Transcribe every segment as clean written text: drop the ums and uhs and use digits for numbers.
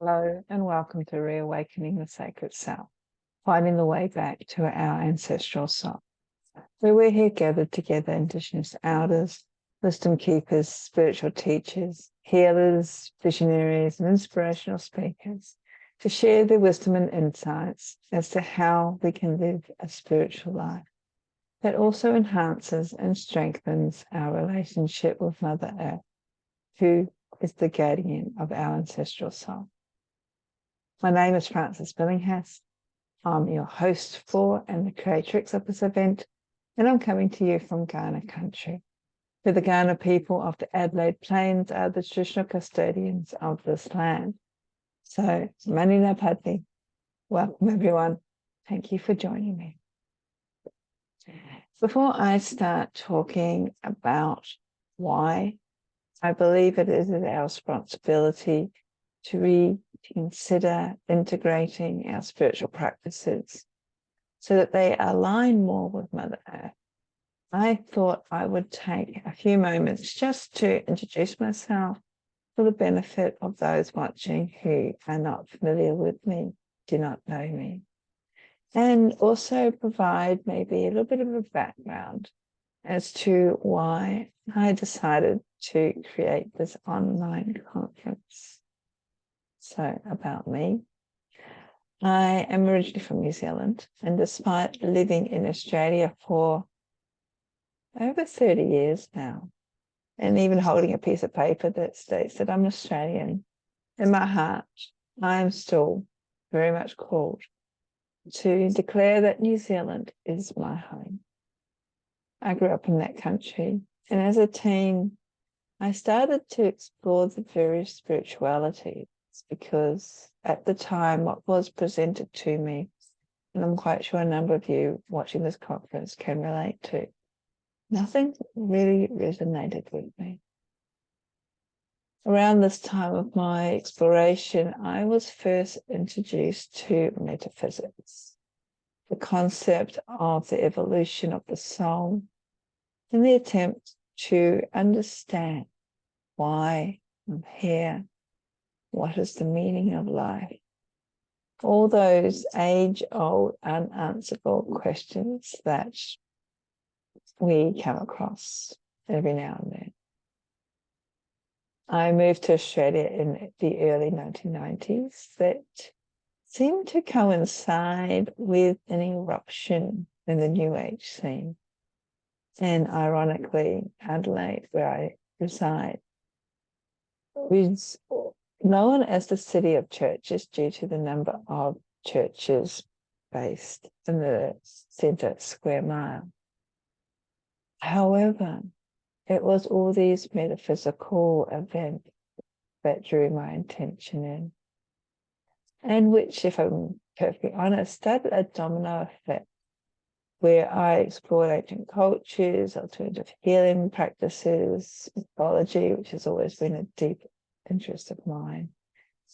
Hello and welcome to Reawakening the Sacred Self, finding the way back to our ancestral soul, where we're here gathered together, Indigenous elders, wisdom keepers, spiritual teachers, healers, visionaries, and inspirational speakers to share their wisdom and insights as to how we can live a spiritual life that also enhances and strengthens our relationship with Mother Earth, who is the guardian of our ancestral soul. My name is Billinghurst. I'm your host for and the creatrix of this event, and I'm coming to you from Kaurna country, where the Kaurna people of the Adelaide Plains are the traditional custodians of this land. So, mani ngā pati. Welcome, everyone. Thank you for joining me. Before I start talking about why I believe it is our responsibility to reconsider integrating our spiritual practices so that they align more with Mother Earth, I thought I would take a few moments just to introduce myself for the benefit of those watching who are not familiar with me, do not know me, and also provide maybe a little bit of a background as to why I decided to create this online conference. So, about me. I am originally from New Zealand, and despite living in Australia for over 30 years now, and even holding a piece of paper that states that I'm Australian, in my heart, I am still very much called to declare that New Zealand is my home. I grew up in that country, and as a teen, I started to explore the various spiritualities because at the time what was presented to me, and I'm quite sure a number of you watching this conference can relate to, nothing really resonated with me. Around this time of my exploration, I was first introduced to metaphysics, the concept of the evolution of the soul, in the attempt to understand why I'm here, what is the meaning of life, all those age-old unanswerable questions that we come across every now and then. I moved to Australia in the early 1990s that seemed to coincide with an eruption in the New Age scene. And ironically, Adelaide, where I reside, is known as the city of churches due to the number of churches based in the centre square mile. However, it was all these metaphysical events that drew my attention in, and which, if I'm perfectly honest, started a domino effect where I explored ancient cultures, alternative healing practices, mythology, which has always been a deep interest of mine,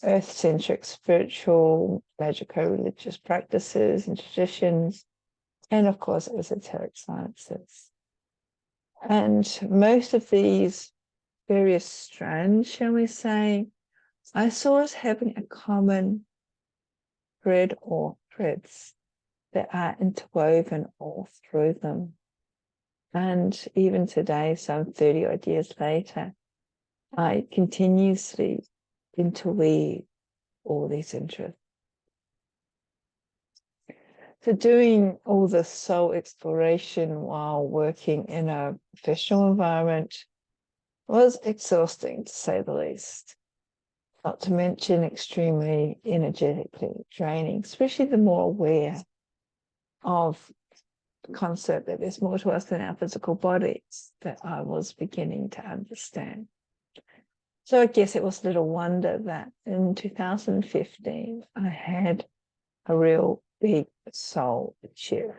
earth-centric spiritual, magico-religious practices and traditions, and of course, esoteric sciences. And most of these various strands, shall we say, I saw as having a common thread or threads that are interwoven all through them. And even today, some 30 odd years later, I continuously interweave all these interests. So doing all this soul exploration while working in a professional environment was exhausting, to say the least. Not to mention extremely energetically draining, especially the more aware of the concept that there's more to us than our physical bodies that I was beginning to understand. So I guess it was little wonder that in 2015, I had a real big soul shift.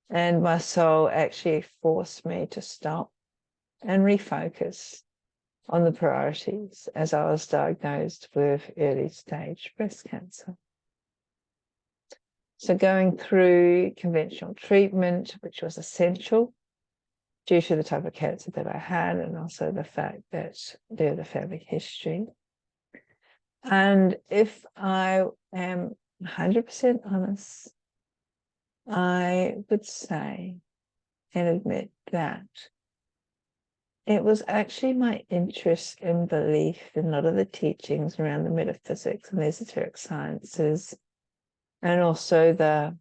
And my soul actually forced me to stop and refocus on the priorities as I was diagnosed with early stage breast cancer. So going through conventional treatment, which was essential due to the type of cancer that I had, and also the fact that there was a family history. And if I am 100% honest, I would say and admit that it was actually my interest in belief in a lot of the teachings around the metaphysics and the esoteric sciences, and also the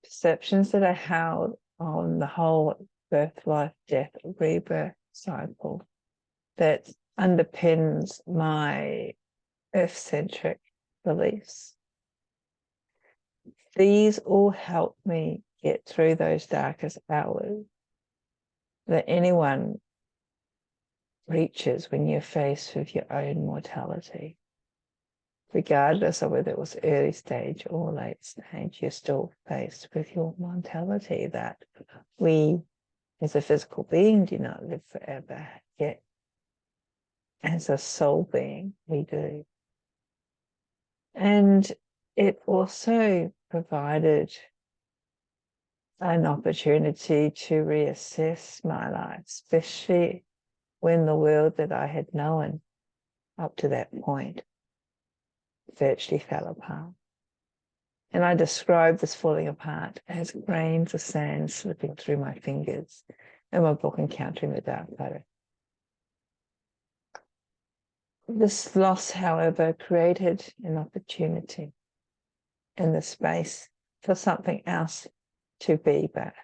perceptions that I held on the whole birth, life, death, rebirth cycle that underpins my earth-centric beliefs. These all help me get through those darkest hours that anyone reaches when you're faced with your own mortality. Regardless of whether it was early stage or late stage, you're still faced with your mortality, that we as a physical being do not live forever, yet as a soul being we do. And it also provided an opportunity to reassess my life, especially when the world that I had known up to that point virtually fell apart. And I describe this falling apart as grains of sand slipping through my fingers in my book, Encountering the Dark Photo. This loss, however, created an opportunity in the space for something else to be back.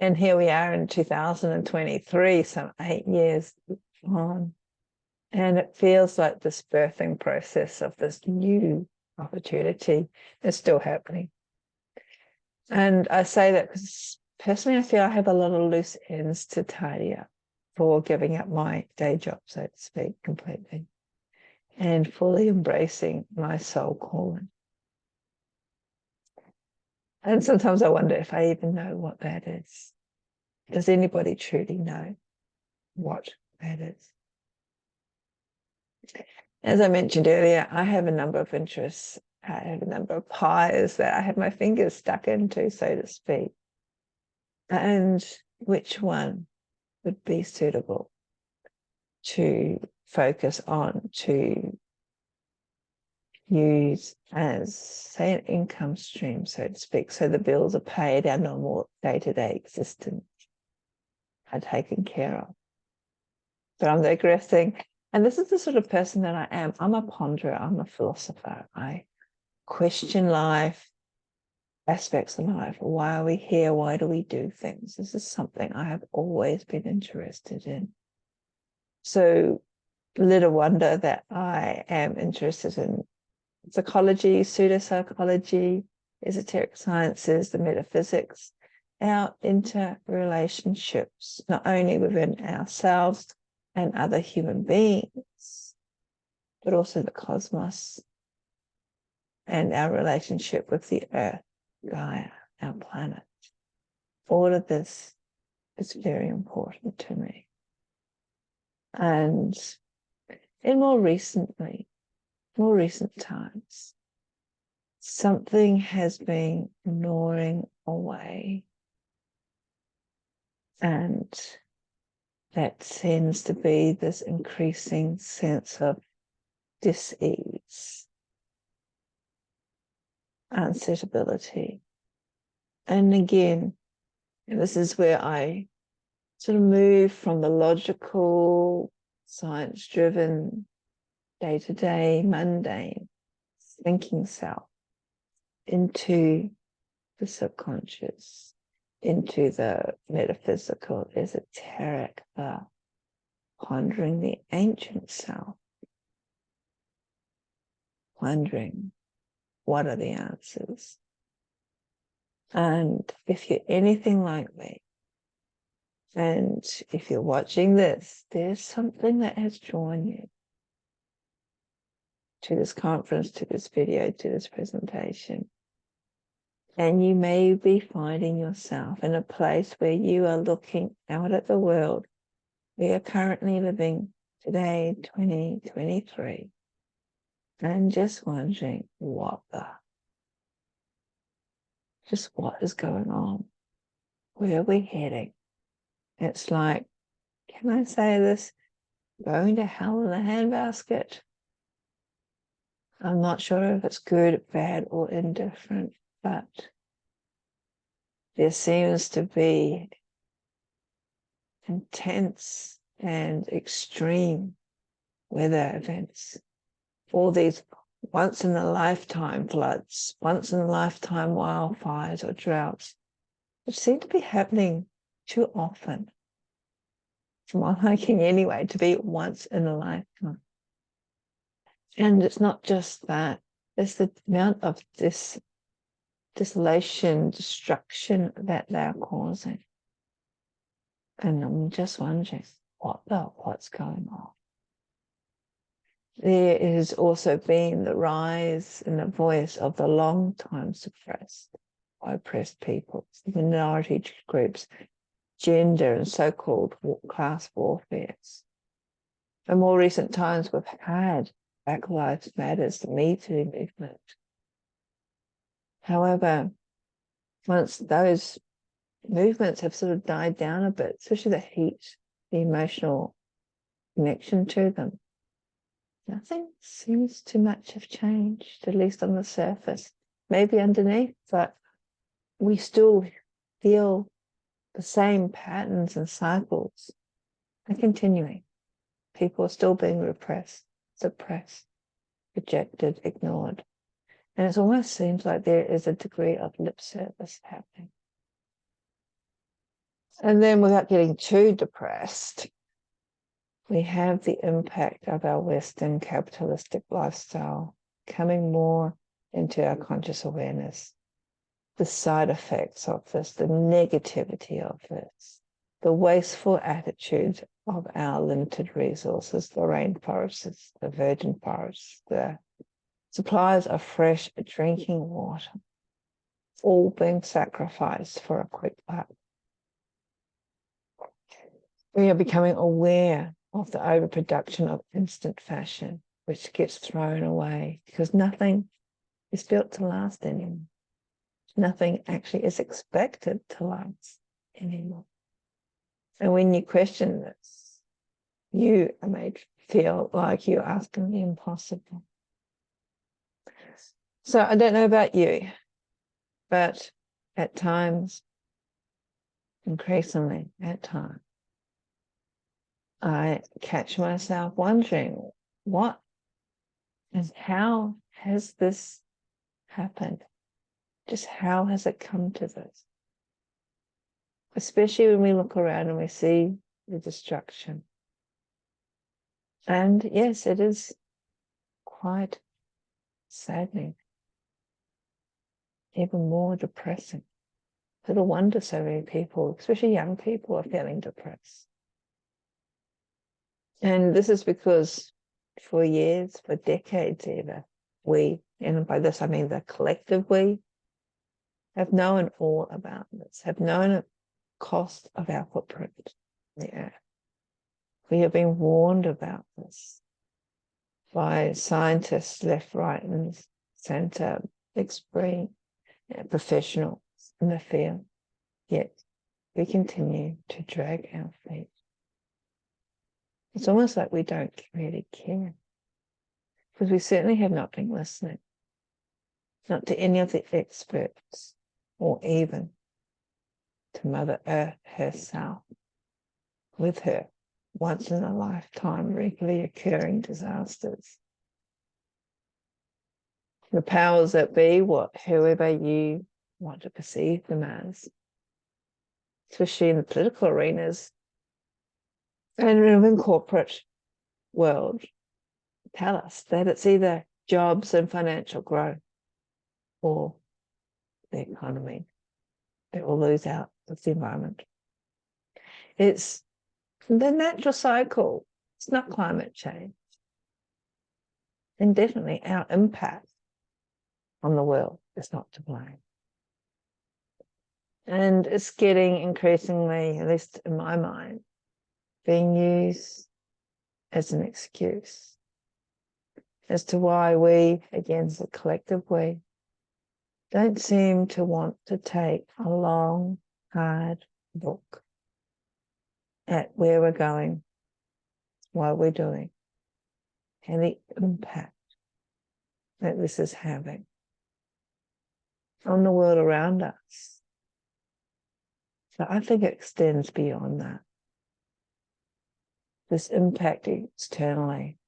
And here we are in 2023, some 8 years on, and it feels like this birthing process of this new opportunity is still happening. And I say that because personally I feel I have a lot of loose ends to tidy up for giving up my day job, so to speak, completely, and fully embracing my soul calling. And sometimes I wonder if I even know what that is. Does anybody truly know what that is? As I mentioned earlier, I have a number of interests. I have a number of pies that I have my fingers stuck into, so to speak. And which one would be suitable to focus on, to use as, say, an income stream, so to speak, so the bills are paid, our normal day-to-day existence are taken care of. But I'm digressing. And this is the sort of person that I am. I'm a ponderer, I'm a philosopher. I question life, aspects of life. Why are we here? Why do we do things? This is something I have always been interested in. So little wonder that I am interested in psychology, pseudopsychology, esoteric sciences, the metaphysics, our interrelationships, not only within ourselves and other human beings, but also the cosmos and our relationship with the earth, Gaia, our planet. All of this is very important to me. And in more recent times, something has been gnawing away, and that seems to be this increasing sense of dis-ease, unsuitability. And again, this is where I sort of move from the logical, science-driven, day-to-day, mundane thinking self into the subconscious, into the metaphysical, esoteric, the pondering the ancient self, wondering what are the answers. And if you're anything like me, and if you're watching this, there's something that has drawn you to this conference, to this video, to this presentation. And you may be finding yourself in a place where you are looking out at the world we are currently living today, 2023, and just wondering what is going on? Where are we heading? It's like, can I say this? going to hell in a handbasket. I'm not sure if it's good, bad, or indifferent, but there seems to be intense and extreme weather events. All these once-in-a-lifetime floods, once-in-a-lifetime wildfires or droughts, which seem to be happening too often, for my liking anyway, to be once in a lifetime. And it's not just that, it's the amount of desolation, destruction that they're causing. And I'm just wondering, what's going on? There has also been the rise in the voice of the long time suppressed, oppressed peoples, minority groups, gender and so-called class warfares. In more recent times, we've had Black Lives Matter, the Me Too movement. However, once those movements have sort of died down a bit, especially the heat, the emotional connection to them, nothing seems to much have changed, at least on the surface. Maybe underneath, but we still feel the same patterns and cycles are continuing. People are still being repressed, suppressed, rejected, ignored. And it almost seems like there is a degree of lip service happening. And then without getting too depressed, we have the impact of our Western capitalistic lifestyle coming more into our conscious awareness. The side effects of this, the negativity of this, the wasteful attitude of our limited resources, the rainforests, the virgin forests, the supplies of fresh drinking water, all being sacrificed for a quick buck. We are becoming aware of the overproduction of instant fashion, which gets thrown away because nothing is built to last anymore. Nothing actually is expected to last anymore. And when you question this, you are made feel like you're asking the impossible. So I don't know about you, but at times, increasingly at times, I catch myself wondering, what and how has this happened? Just how has it come to this? Especially when we look around and we see the destruction. And yes, it is quite saddening, even more depressing. Little wonder so many people, especially young people, are feeling depressed. And this is because for years, for decades even, we, and by this I mean the collective we, have known all about this, have known the cost of our footprint on the earth. We have been warned about this by scientists left, right, and centre, experienced professionals in the field. Yet we continue to drag our feet. It's almost like we don't really care, because we certainly have not been listening, not to any of the experts, or even to Mother Earth herself, with her once-in-a-lifetime regularly occurring disasters. The powers that be, whoever you want to perceive them as, especially in the political arenas and in the corporate world, tell us that it's either jobs and financial growth or the economy. It will lose out with the environment. It's the natural cycle. It's not climate change. And definitely our impact on the world is not to blame. And it's getting increasingly, at least in my mind, being used as an excuse as to why we, again, the collective we, don't seem to want to take a long, hard look at where we're going what we're doing and the impact that this is having on the world around us. So I think it extends beyond that. This impact externally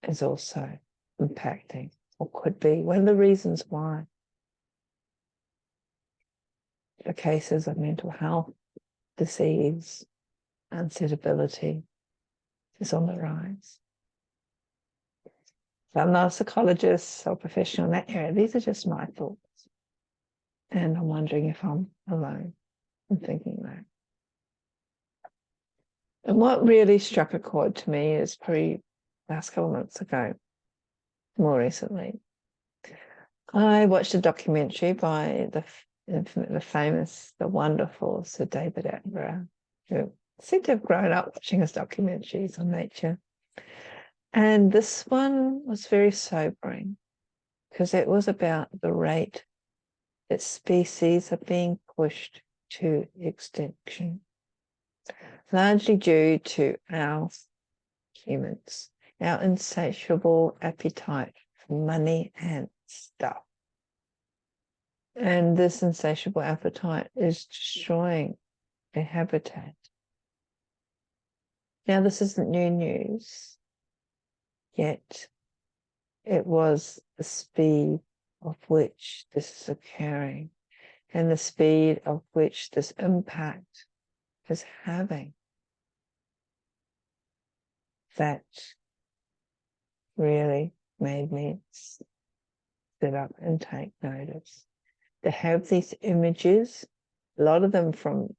is also impacting, or could be, one of the reasons why the cases of mental health, disease, unsuitability is on the rise. So I'm not a psychologist or professional in that area. These are just my thoughts. And I'm wondering if I'm alone in thinking that. And what really struck a chord to me is probably last couple of months ago, more recently, I watched a documentary by the famous, the wonderful Sir David Attenborough, who seemed to have grown up watching his documentaries on nature. And this one was very sobering because it was about the rate that species are being pushed to extinction, largely due to our humans, our insatiable appetite for money and stuff. And this insatiable appetite is destroying a habitat. Now, this isn't new news, yet it was the speed of which this is occurring and the speed of which this impact is having that really made me sit up and take notice. To have these images, a lot of them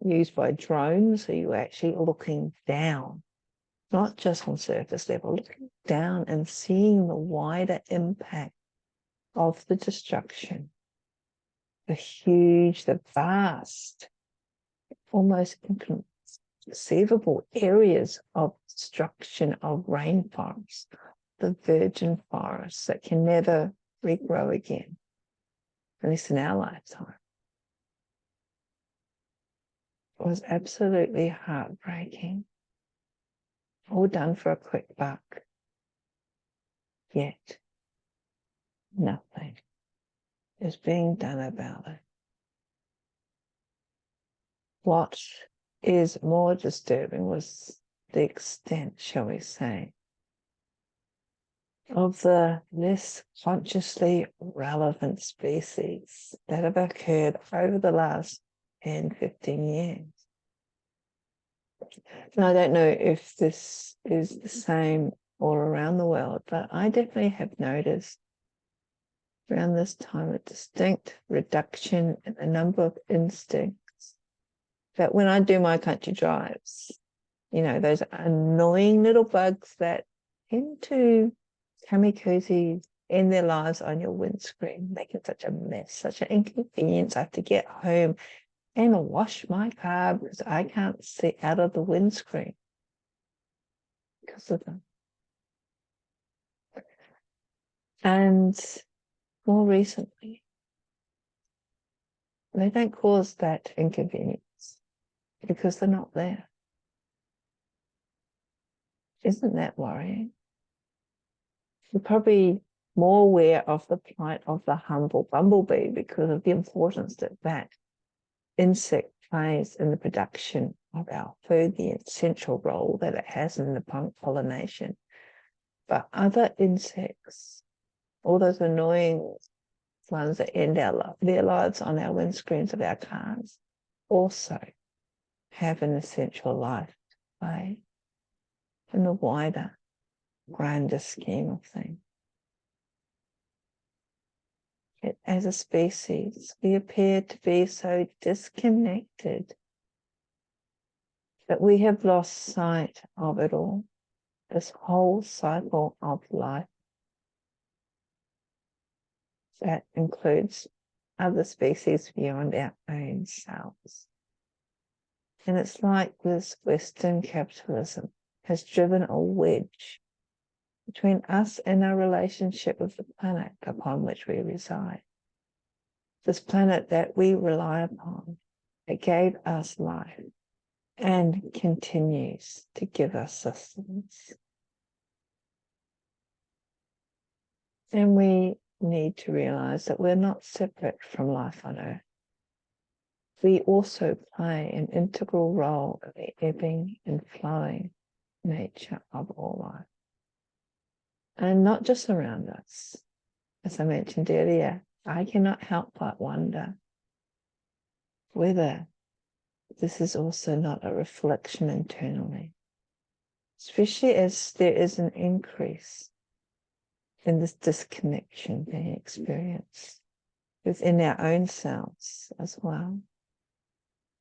used by drones, so you're actually looking down, not just on surface level, looking down and seeing the wider impact of the destruction, the huge, the vast, almost inconceivable areas of destruction of rainforests, the virgin forests that can never regrow again, at least in our lifetime. It was absolutely heartbreaking. All done for a quick buck. Yet, nothing is being done about it. What is more disturbing was the extent, shall we say, of the less consciously relevant species that have occurred over the last 10, 15 years. And I don't know if this is the same all around the world, but I definitely have noticed around this time a distinct reduction in the number of instincts that when I do my country drives, you know, those annoying little bugs that tend to kamikaze in their lives on your windscreen, making such a mess, such an inconvenience. I have to get home and wash my car because I can't see out of the windscreen because of them. And more recently, they don't cause that inconvenience because they're not there. Isn't that worrying? You're probably more aware of the plight of the humble bumblebee because of the importance that that insect plays in the production of our food, the essential role that it has in the pollination. But other insects, all those annoying ones that end their lives on our windscreens of our cars, also have an essential life to play in the wider, grander scheme of things. Yet as a species, we appear to be so disconnected that we have lost sight of it all, this whole cycle of life that includes other species beyond our own selves. And it's like this Western capitalism has driven a wedge between us and our relationship with the planet upon which we reside. This planet that we rely upon, it gave us life and continues to give us sustenance. And we need to realize that we're not separate from life on Earth. We also play an integral role in the ebbing and flowing nature of all life. And not just around us. As I mentioned earlier, I cannot help but wonder whether this is also not a reflection internally, especially as there is an increase in this disconnection being experienced within our own selves as well.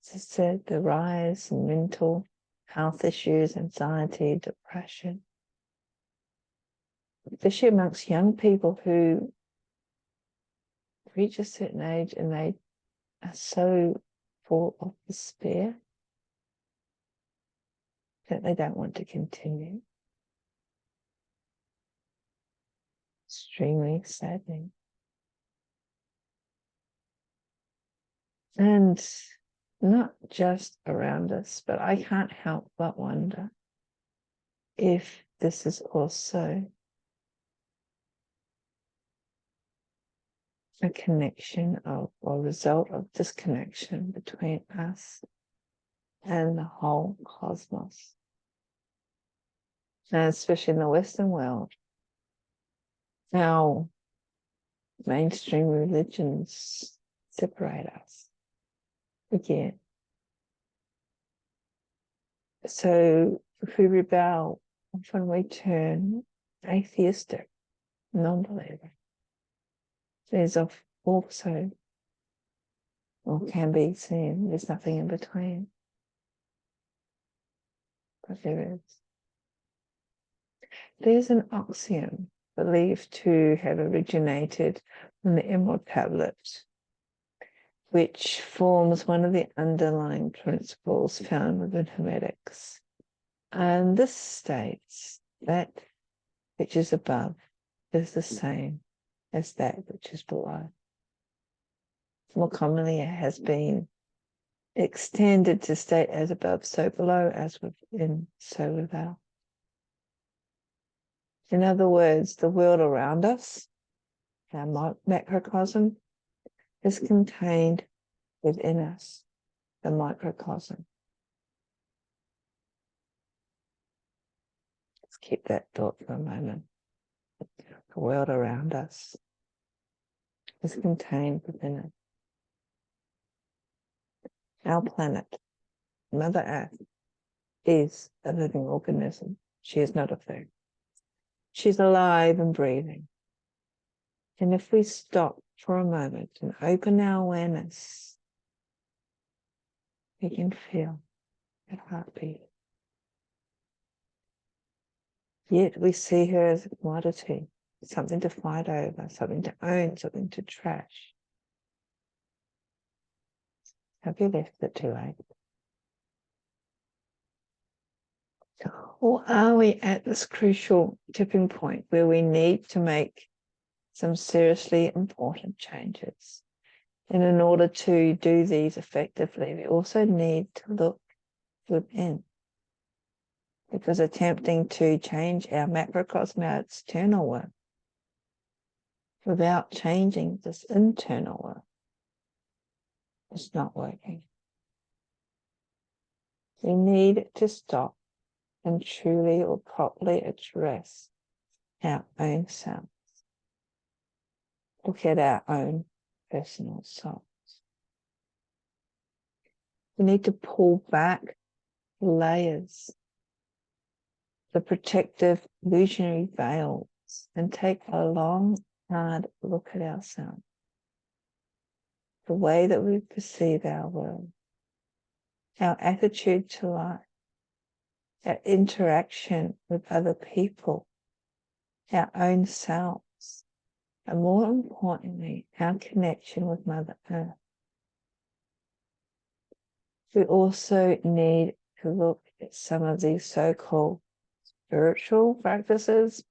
As I said, the rise in mental health issues, anxiety, depression, especially amongst young people who reach a certain age and they are so full of despair that they don't want to continue. Extremely saddening. And not just around us, but I can't help but wonder if this is also a connection of, or result of disconnection between us and the whole cosmos. And especially in the Western world, our mainstream religions separate us again. So if we rebel, often we turn atheistic, non-believer. There's also, or can be seen, there's nothing in between. But there is. There's an oxygen believed to have originated from the Emerald Tablet, which forms one of the underlying principles found within Hermetics. And this states that which is above is the same as that which is below. More commonly, it has been extended to state as above, so below, as within, so without. In other words, the world around us, our macrocosm, is contained within us, the microcosm. Let's keep that thought for a moment. The world around us is contained within it. Our planet, Mother Earth, is a living organism. She is not a thing. She's alive and breathing. And if we stop for a moment and open our awareness, we can feel that heartbeat. Yet we see her as a commodity, something to fight over, something to own, something to trash. Have you left it too late? Or are we at this crucial tipping point where we need to make some seriously important changes? And in order to do these effectively, we also need to look within. Because attempting to change our macrocosm, our external work, without changing this internal work, is not working. We need to stop and truly or properly address our own selves. Look at our own personal souls. We need to pull back layers, the protective illusionary veils, and take a long, hard look at ourselves. The way that we perceive our world, our attitude to life, our interaction with other people, our own selves, and more importantly, our connection with Mother Earth. We also need to look at some of these so-called spiritual practices,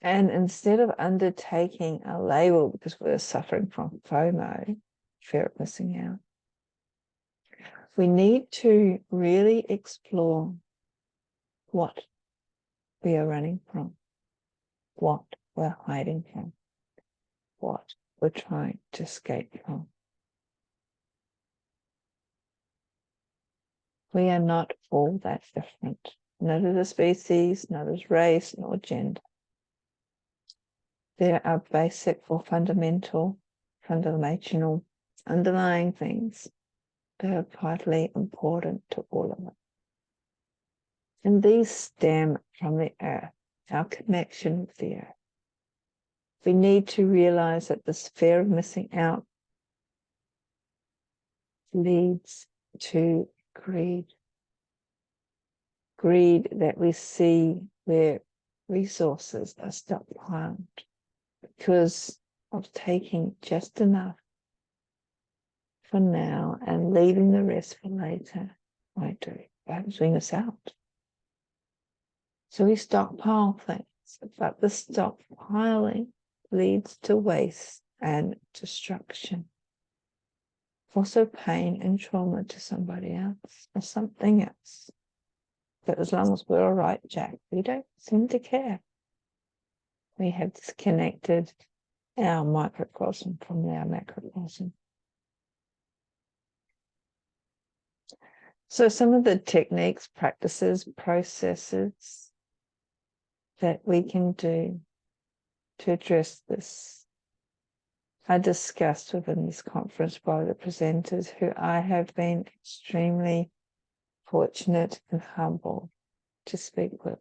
and instead of undertaking a label because we're suffering from FOMO, fear of missing out, we need to really explore what we are running from, what we're hiding from, what we're trying to escape from. We are not all that different, not as a species, not as race, nor gender. There are basic or fundamental, underlying things that are vitally important to all of us. And these stem from the earth, our connection with the earth. We need to realize that this fear of missing out leads to greed. Greed that we see where resources are stockpiled because of taking just enough for now and leaving the rest for later. Why doing us out? So we stockpile things, but the stockpiling leads to waste and destruction. Also pain and trauma to somebody else or something else. But as long as we're all right, Jack, we don't seem to care. We have disconnected our microcosm from our macrocosm. So some of the techniques, practices, processes that we can do to address this are discussed within this conference by the presenters, who I have been extremely fortunate and humble to speak with.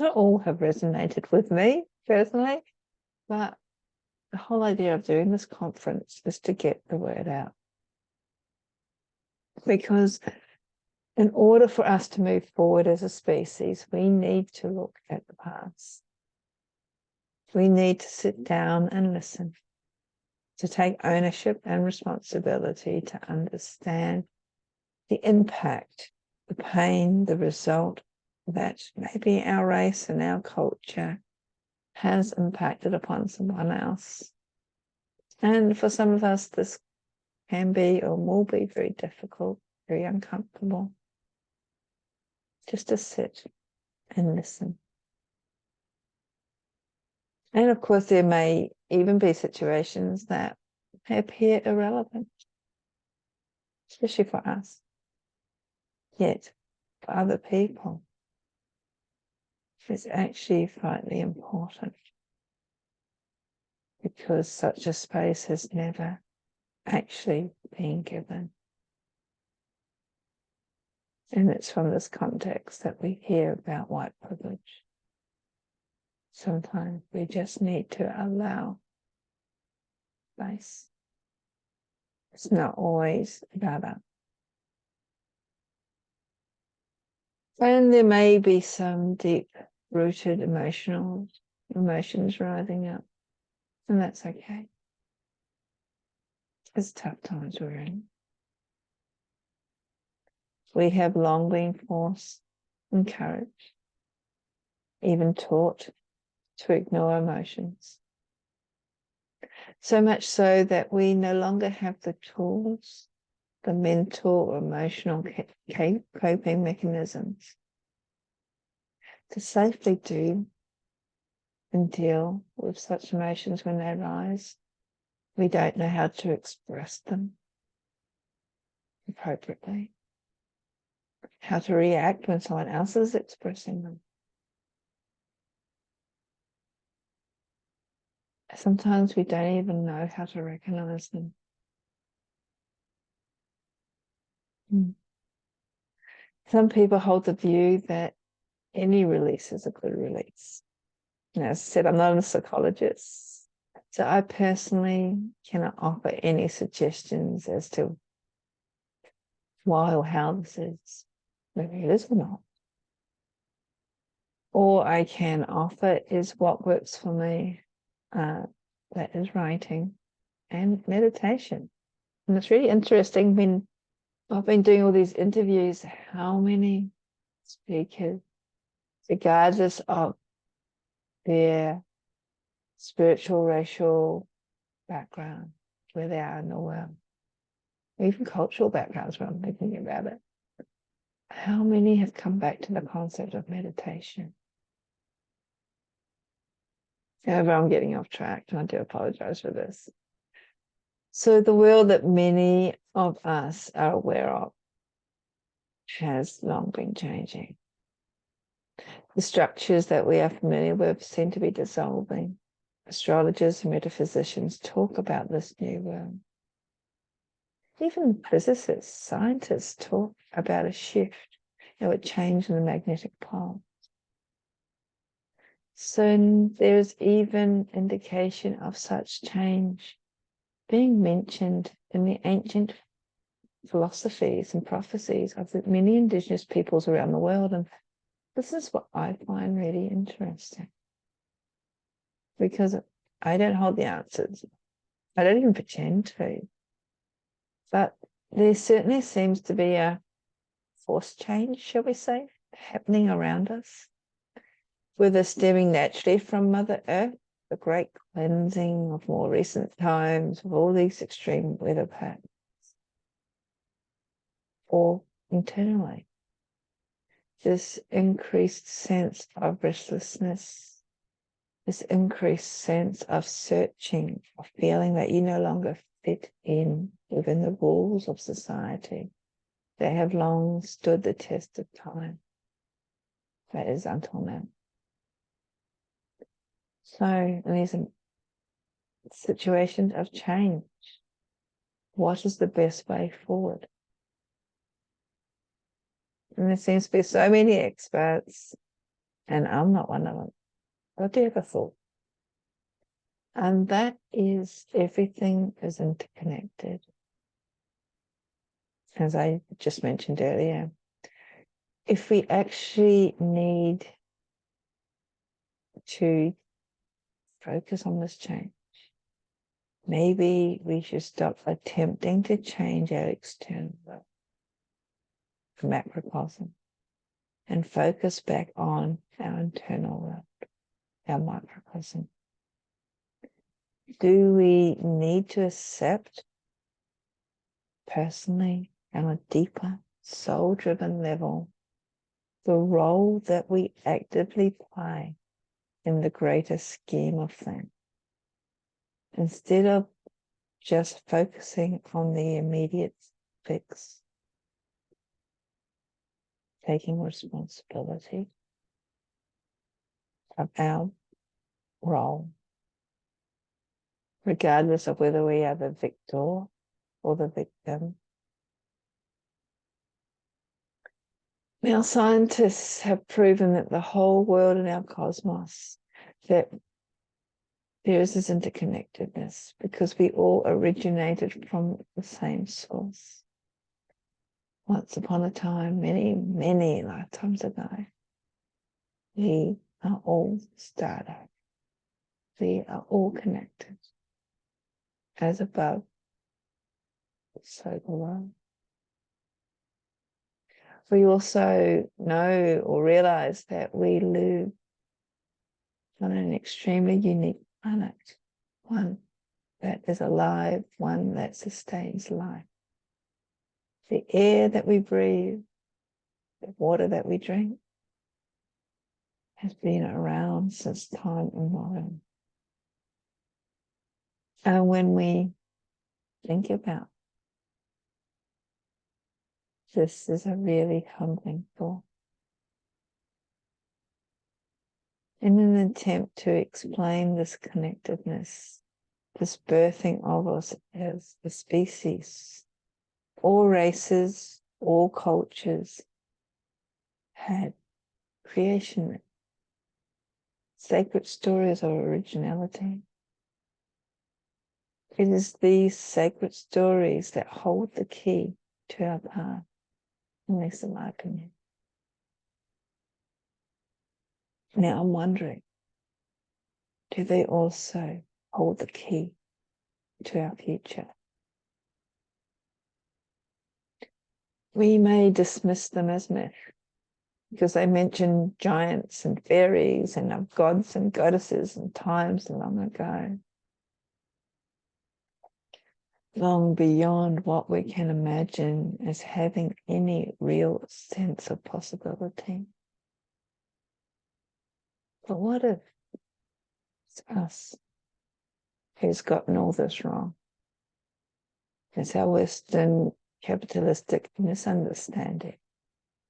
Not all have resonated with me personally, but the whole idea of doing this conference is to get the word out. Because in order for us to move forward as a species, we need to look at the past. We need to sit down and listen, to take ownership and responsibility, to understand the impact, the pain, the result that maybe our race and our culture has impacted upon someone else. And for some of us, this can be or will be very difficult, very uncomfortable. Just to sit and listen. And of course, there may even be situations that appear irrelevant, especially for us. Yet, for other people, it's actually vitally important, because such a space has never actually been given. And it's from this context that we hear about white privilege. Sometimes we just need to allow space. It's not always about us. And there may be some deep-rooted emotions rising up, and that's okay. It's tough times we're in. We have long been forced, encouraged, even taught to ignore emotions. So much so that we no longer have the tools, the mental or emotional coping mechanisms to safely do and deal with such emotions when they arise. We don't know how to express them appropriately, how to react when someone else is expressing them. Sometimes we don't even know how to recognize them. Some people hold the view that any release is a good release. And as I said, I'm not a psychologist, so I personally cannot offer any suggestions as to why or how this is, whether it is or not. All I can offer is what works for me. That is writing and meditation. And it's really interesting when I've been doing all these interviews, how many speakers, regardless of their spiritual, racial background, where they are in the world, even cultural backgrounds when I'm thinking about it, how many have come back to the concept of meditation? However, I'm getting off track, and I do apologize for this. So the world that many of us are aware of has long been changing. The structures that we are familiar with seem to be dissolving. Astrologers and metaphysicians talk about this new world. Even physicists, scientists talk about a shift, a change in the magnetic pole. So there's even indication of such change being mentioned in the ancient philosophies and prophecies of the many Indigenous peoples around the world. And this is what I find really interesting, because I don't hold the answers. I don't even pretend to. But there certainly seems to be a force change, shall we say, happening around us. Whether stemming naturally from Mother Earth, the great cleansing of more recent times, of all these extreme weather patterns, or internally, this increased sense of restlessness, this increased sense of searching, of feeling that you no longer fit in within the rules of society. They have long stood the test of time. That is until now. So in these situations of change, what is the best way forward? And there seems to be so many experts, and I'm not one of them. What do you ever thought? And that is, everything is interconnected. As I just mentioned earlier, if we actually need to focus on this change, maybe we should stop attempting to change our external world, the macrocosm, and focus back on our internal world, our microcosm. Do we need to accept personally, on a deeper, soul-driven level, the role that we actively play in the greater scheme of things, instead of just focusing on the immediate fix, taking responsibility of our role, regardless of whether we are the victor or the victim. Now, scientists have proven that the whole world in our cosmos, that there is this interconnectedness, because we all originated from the same source. Once upon a time, many, many lifetimes ago, we are all started. We are all connected. As above, so below. We also know or realize that we live on an extremely unique planet, one that is alive, one that sustains life. The air that we breathe, the water that we drink, has been around since time immemorial. And when we think about this, is a really humbling thought. In an attempt to explain this connectedness, this birthing of us as a species, all races, all cultures had creation, sacred stories of originality. It is these sacred stories that hold the key to our path, at least in my opinion. Now I'm wondering, do they also hold the key to our future? We may dismiss them as myth, because they mention giants and fairies and of gods and goddesses and times long ago, long beyond what we can imagine as having any real sense of possibility. But what if It's us who's gotten all this wrong. It's our Western capitalistic misunderstanding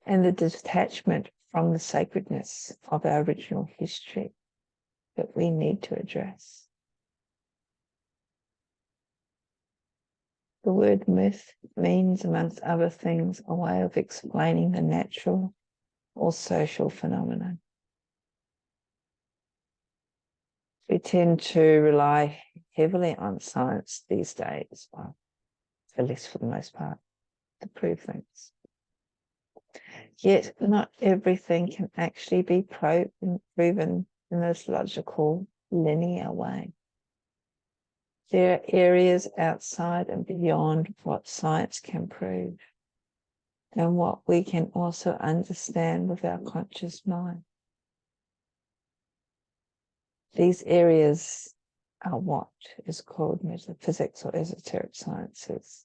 and the detachment from the sacredness of our original history that we need to address. The word myth means, amongst other things, a way of explaining the natural or social phenomenon. We tend to rely heavily on science these days, well, at least for the most part, to prove things. Yet not everything can actually be proven in this logical, linear way. There are areas outside and beyond what science can prove, and what we can also understand with our conscious mind. These areas are what is called metaphysics or esoteric sciences,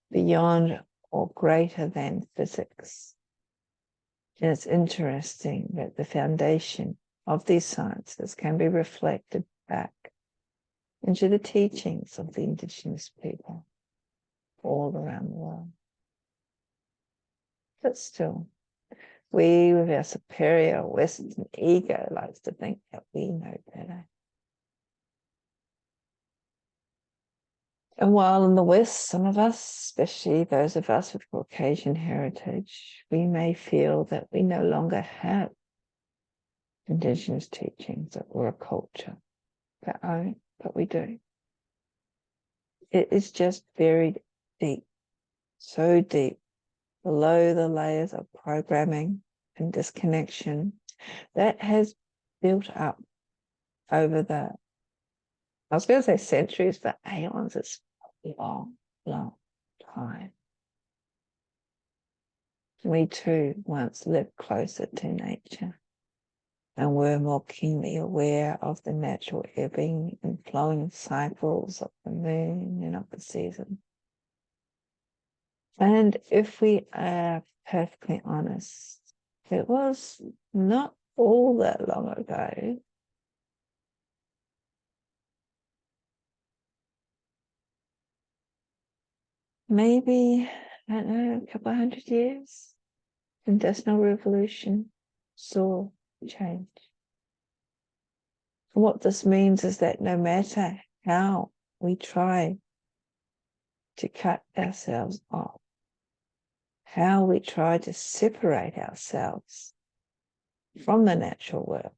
beyond or greater than physics. And it's interesting that the foundation of these sciences can be reflected back into the teachings of the Indigenous people all around the world. But still, we, with our superior Western ego, likes to think that we know better. And while in the West, some of us, especially those of us with Caucasian heritage, we may feel that we no longer have Indigenous teachings or a culture of our own, but we do. It is just buried deep, so deep, below the layers of programming and disconnection that has built up over the, I was going to say centuries, but aeons. It's a long, long time. We too once lived closer to nature and were more keenly aware of the natural ebbing and flowing cycles of the moon and of the season. And if we are perfectly honest, it was not all that long ago maybe, I don't know, a couple of 100 years, the Industrial Revolution saw change. And what this means is that no matter how we try to cut ourselves off, how we try to separate ourselves from the natural world,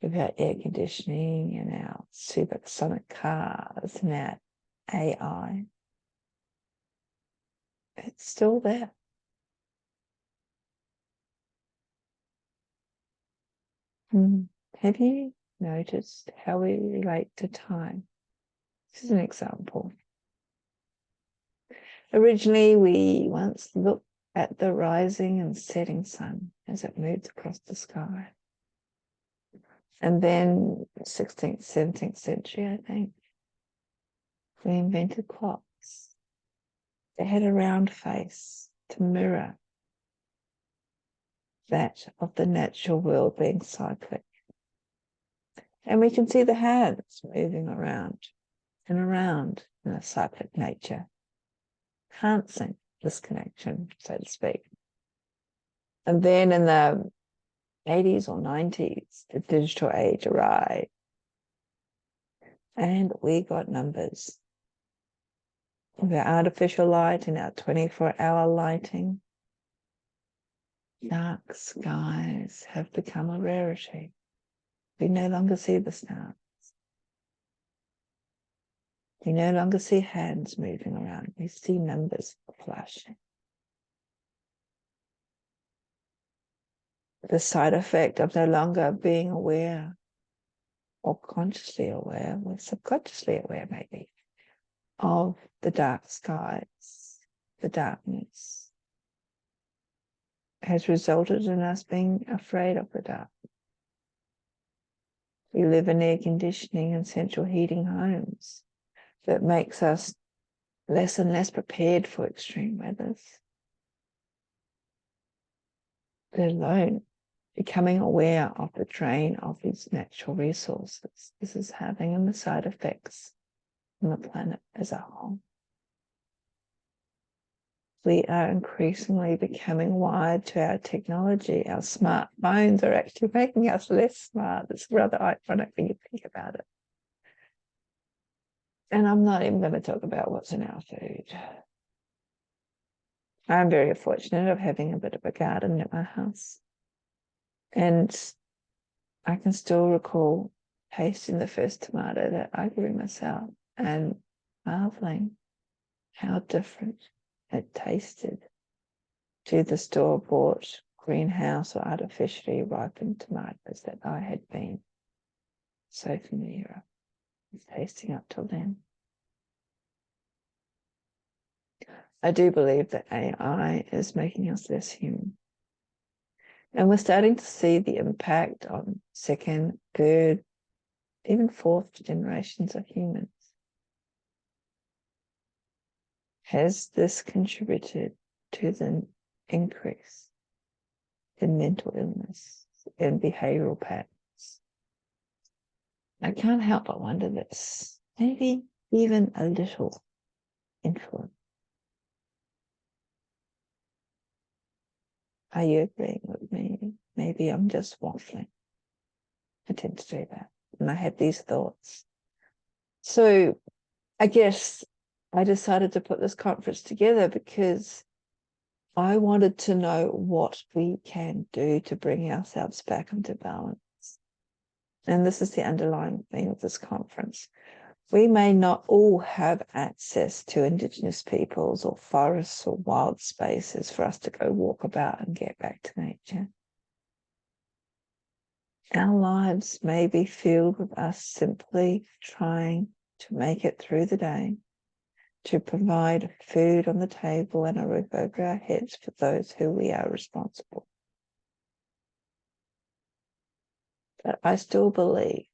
with our air conditioning and our supersonic cars and our AI, it's still there. Have you noticed how we relate to time? This is an example. Originally, we once looked at the rising and setting sun as it moved across the sky. And then 16th, 17th century, I think, we invented clocks. They had a round face to mirror that of the natural world being cyclic. And we can see the hands moving around and around in a cyclic nature, enhancing this connection, so to speak. And then in the 80s or 90s, the digital age arrived. And we got numbers. With our artificial light and our 24-hour lighting, dark skies have become a rarity. We no longer see the stars. We no longer see hands moving around. We see numbers flashing. The side effect of no longer being aware or consciously aware, or subconsciously aware maybe, of the dark skies, the darkness, has resulted in us being afraid of the dark. We live in air conditioning and central heating homes that makes us less and less prepared for extreme weathers, let alone becoming aware of the drain of these natural resources this is having and the side effects on the planet as a whole. We are increasingly becoming wired to our technology. Our smartphones are actually making us less smart. It's rather ironic when you think about it. And I'm not even going to talk about what's in our food. I'm very fortunate of having a bit of a garden at my house. And I can still recall tasting the first tomato that I grew myself and marveling how different it tasted to the store-bought greenhouse or artificially ripened tomatoes that I had been so familiar with tasting up till then. I do believe that AI is making us less human. And we're starting to see the impact on second, third, even fourth generations of humans. Has this contributed to the increase in mental illness and behavioral patterns? I can't help but wonder this. Maybe even a little influence. Are you agreeing with me? Maybe I'm just waffling. I tend to do that. And I have these thoughts. So I guess I decided to put this conference together because I wanted to know what we can do to bring ourselves back into balance. And this is the underlying theme of this conference. We may not all have access to Indigenous peoples or forests or wild spaces for us to go walk about and get back to nature. Our lives may be filled with us simply trying to make it through the day, to provide food on the table and a roof over our heads for those who we are responsible. But I still believe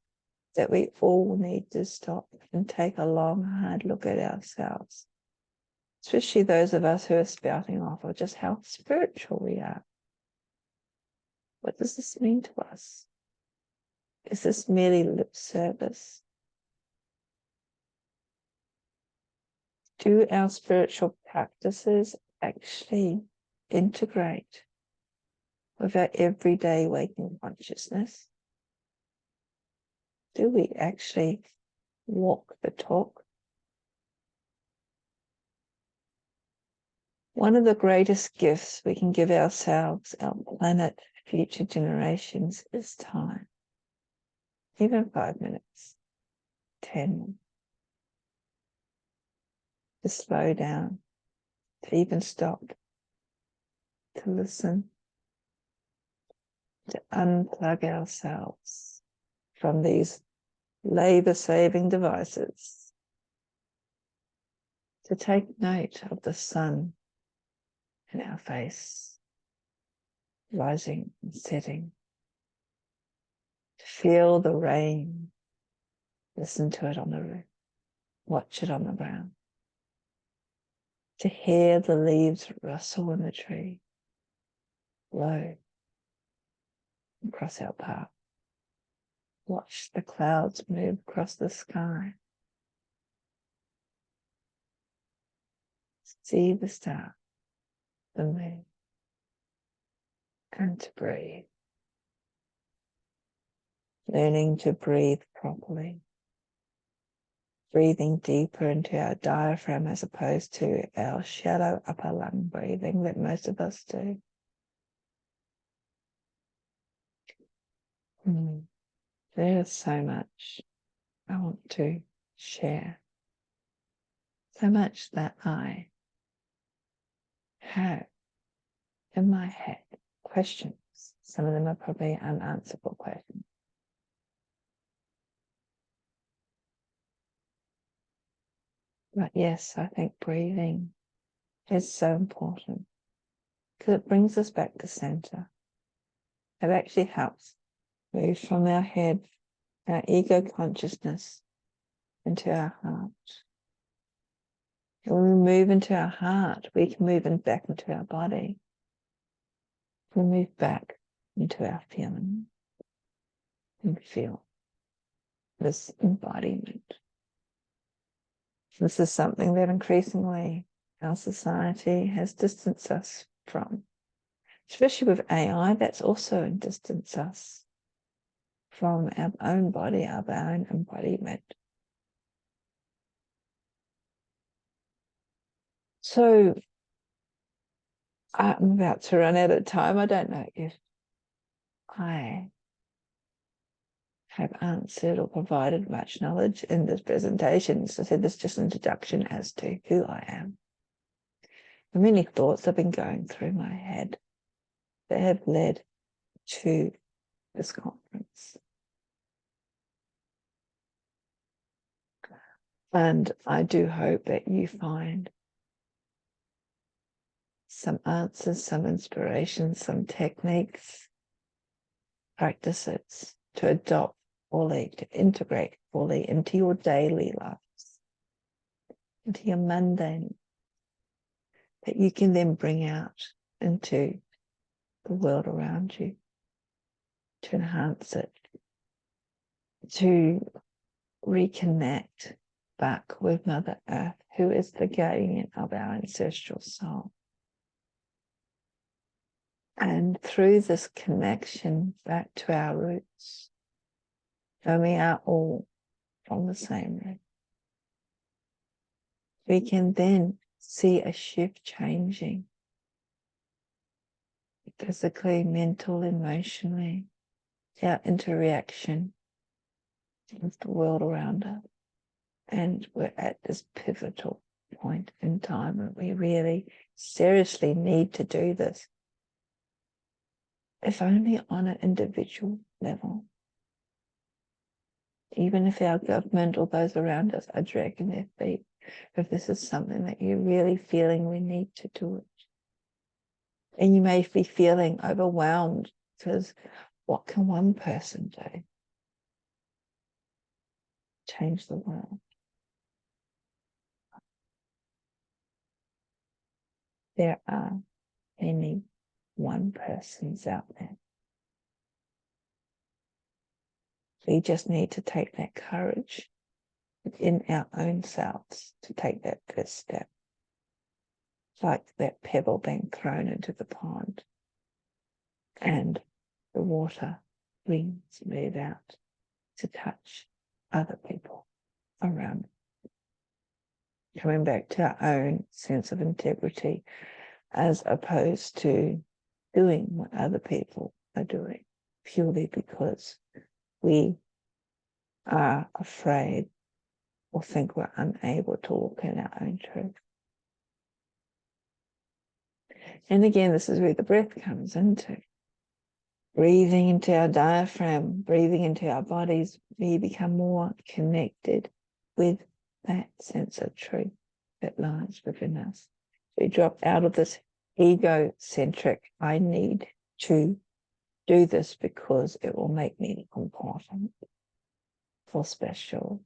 that we all need to stop and take a long, hard look at ourselves, especially those of us who are spouting off of just how spiritual we are. What does this mean to us? Is this merely lip service? Do our spiritual practices actually integrate with our everyday waking consciousness? Do we actually walk the talk? One of the greatest gifts we can give ourselves, our planet, future generations is time. Even 5 minutes, 10, to slow down, to even stop, to listen, to unplug ourselves from these labor-saving devices, to take note of the sun in our face, rising and setting, to feel the rain, listen to it on the roof, watch it on the ground, to hear the leaves rustle in the tree, blow across our path, watch the clouds move across the sky, see the star, the moon, and to breathe. Learning to breathe properly, breathing deeper into our diaphragm as opposed to our shallow upper lung breathing that most of us do. There is so much I want to share, so much that I have in my head, questions. Some of them are probably unanswerable questions. But yes, I think breathing is so important because it brings us back to center. It actually helps move from our head, our ego consciousness, into our heart. And when we move into our heart, we can move back into our body. We move back into our feeling and feel this embodiment. This is something that increasingly our society has distanced us from, especially with AI. That's also distanced us from our own body, our own embodiment. So I'm about to run out of time. I don't know if I have answered or provided much knowledge in this presentation. As I said, this is just an introduction as to who I am. The many thoughts have been going through my head that have led to this conference. And I do hope that you find some answers, some inspiration, some techniques, practices to adopt fully, to integrate fully into your daily lives, into your mundane, that you can then bring out into the world around you, to enhance it, to reconnect back with Mother Earth, who is the guardian of our ancestral soul. And through this connection back to our roots, and we are all from the same root, we can then see a shift changing physically, mental, emotionally, our interaction with the world around us. And we're at this pivotal point in time where we really seriously need to do this, if only on an individual level. Even if our government or those around us are dragging their feet, if this is something that you're really feeling we need to do it. And you may be feeling overwhelmed because what can one person do? Change the world. There are many one persons out there. We just need to take that courage within our own selves to take that first step. Like that pebble being thrown into the pond and the water rings move out to touch other people around. Coming back to our own sense of integrity as opposed to doing what other people are doing purely because we are afraid or think we're unable to walk in our own truth. And again, this is where the breath comes into. Breathing into our diaphragm, breathing into our bodies, we become more connected with that sense of truth that lies within us. We drop out of this egocentric, I need to do this because it will make me important or special,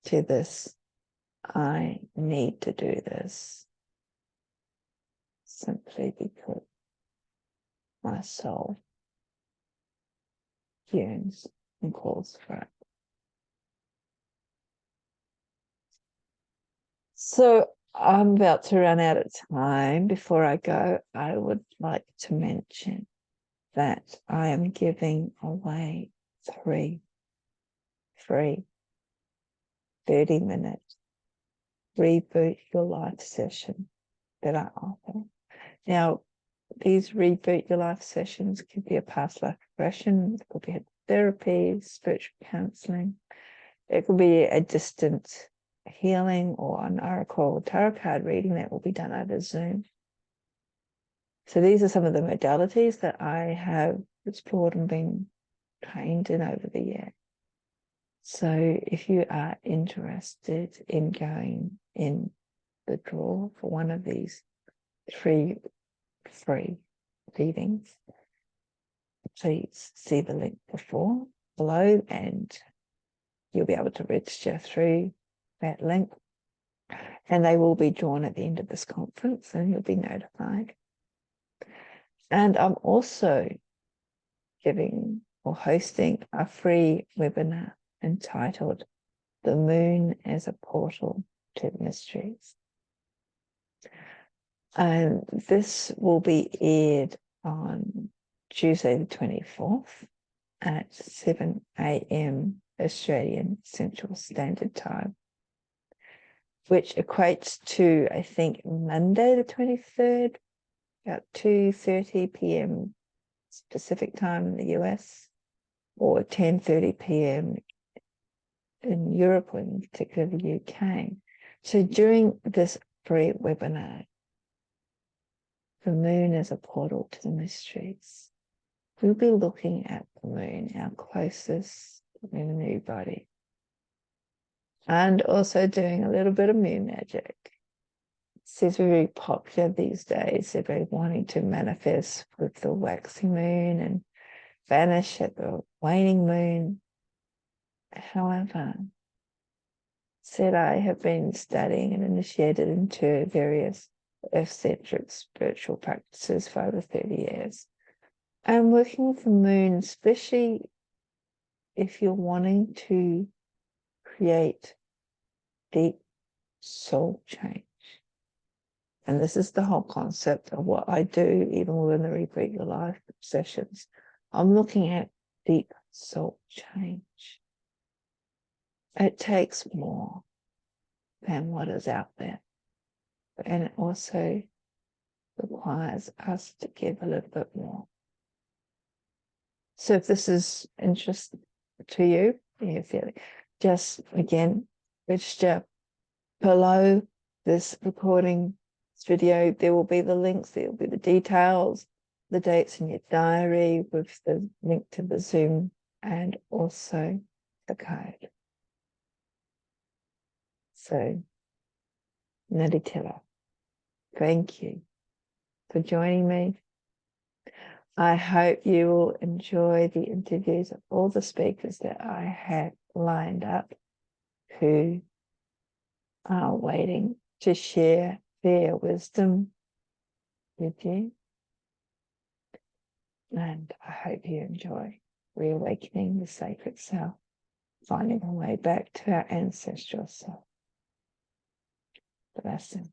to this, I need to do this simply because my soul yearns and calls for it. So I'm about to run out of time. Before I go, I would like to mention that I am giving away 3 free 30-minute Reboot Your Life session that I offer. Now, these Reboot Your Life sessions could be a past life regression, it could be therapy, spiritual counseling, it could be a distant healing or an oracle or tarot card reading that will be done over Zoom. So these are some of the modalities that I have explored and been trained in over the year. So if you are interested in going in the draw for one of these 3 free readings, please see the link below and you'll be able to register through that link, and they will be drawn at the end of this conference and you'll be notified. And I'm also giving or hosting a free webinar entitled The Moon as a Portal to Mysteries. And this will be aired on Tuesday the 24th at 7 a.m. Australian Central Standard Time, which equates to, I think, Monday the 23rd, about 2:30 p.m. Pacific time in the US, or 10:30 p.m. in Europe, or in particular the UK. So during this free webinar, the moon as a portal to the mysteries, we'll be looking at the moon, our closest luminary body, and also doing a little bit of moon magic. It's very popular these days. They're very wanting to manifest with the waxing moon and vanish at the waning moon. However, I have been studying and initiated into various earth-centric spiritual practices for over 30 years. And working with the moon, especially if you're wanting to create deep soul change. And this is the whole concept of what I do, even within the Reboot Your Life sessions. I'm looking at deep soul change. It takes more than what is out there. And it also requires us to give a little bit more. So if this is interest to you, you're feeling, just again, register below this recording, this video. There will be the links, there will be the details, the dates in your diary with the link to the Zoom and also the code. So, Naditila, thank you for joining me. I hope you will enjoy the interviews of all the speakers that I have lined up who are waiting to share their wisdom with you. And I hope you enjoy reawakening the sacred self, finding a way back to our ancestral self. Blessing.